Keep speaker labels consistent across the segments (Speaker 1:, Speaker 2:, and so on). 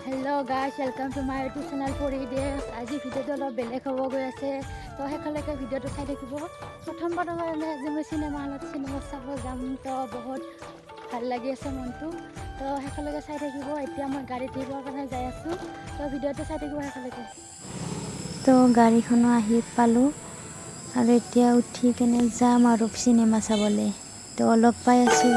Speaker 1: Hello' guys, welcome to my YouTube channel পৰি days. আজি ভিডিঅ'টো অলপ বেলেগ হ'ব গৈ আছে, তো শেষলৈকে ভিডিঅ'টো চাই থাকিব। প্ৰথমবাৰৰ কাৰণে আজি মই চিনেমা হলত চিনেমা চাব যাম, তো বহুত ভাল লাগি আছে মনটো। তো শেষলৈকে চাই থাকিব। এতিয়া মই গাড়ীত আহিবৰ কাৰণে যাই আছোঁ, তো ভিডিঅ'টো চাই থাকিব শেষলৈকে। তো গাড়ীখনো আহি পালোঁ আৰু এতিয়া উঠি কেনে যাম আৰু চিনেমা চাবলৈ। তো অলপ পাই আছোঁ।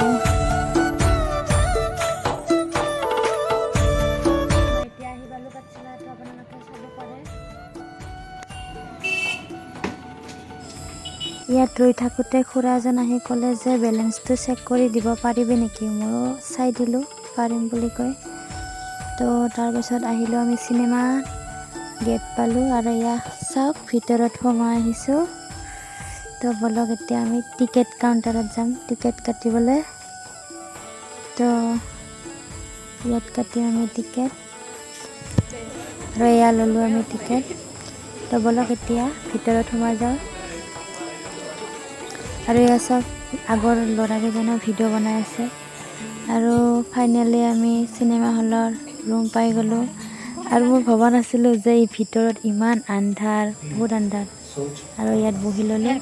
Speaker 1: ইয়াত ৰৈ থাকোঁতে খুৰা এজন আহি ক'লে যে বেলেঞ্চটো চেক কৰি দিব পাৰিবি নেকি? ময়ো চাই দিলোঁ, পাৰিম বুলি কয়। তো তাৰপিছত আহিলোঁ আমি চিনেমা গেট পালোঁ আৰু ইয়াত চাওক ভিতৰত সোমাই আহিছোঁ। তো বলক এতিয়া আমি টিকেট কাউণ্টাৰত যাম টিকেট কাটিবলৈ। তো ইয়াত কাটিম আমি টিকেট আৰু এয়া ল'লোঁ আমি টিকেট। তো বলক এতিয়া ভিতৰত সোমাই যাওঁ। আৰু এয়া চব আগৰ ল'ৰাকেইজনে ভিডিঅ' বনাই আছে। আৰু ফাইনেলি আমি চিনেমা হলৰ ৰুম পাই গ'লোঁ। আৰু মই ভবা নাছিলোঁ যে এই ভিতৰত ইমান আন্ধাৰ, বহুত আন্ধাৰ। আৰু ইয়াত বহি ল'লোঁ।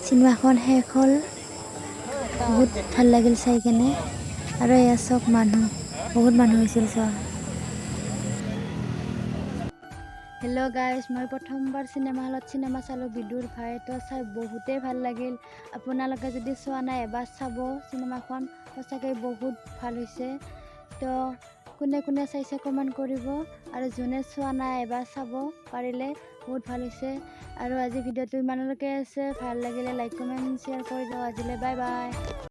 Speaker 1: চিনেমাখন শেষ হ'ল, বহুত ভাল লাগিল চাই কেনে। আৰু এয়া চব মানুহ, বহুত মানুহ হৈছিল চোৱা। হেল্ল' গাইজ, মই প্ৰথমবাৰ চিনেমা হলত চিনেমা চালোঁ বিদুৰ ভাই। তো চাই বহুতেই ভাল লাগিল। আপোনালোকে যদি চোৱা নাই এবাৰ চাব। চিনেমাখন সঁচাকৈ বহুত ভাল হৈছে। তো কোনে কোনে চাইছে কমেণ্ট কৰিব, আৰু যোনে চোৱা নাই এবাৰ চাব পাৰিলে, বহুত ভাল হৈছে। আৰু আজি ভিডিঅ'টো ইমানলৈকে আছে। ভাল লাগিলে লাইক কমেণ্ট শ্বেয়াৰ কৰি দিওঁ। আজিলৈ বাই বাই।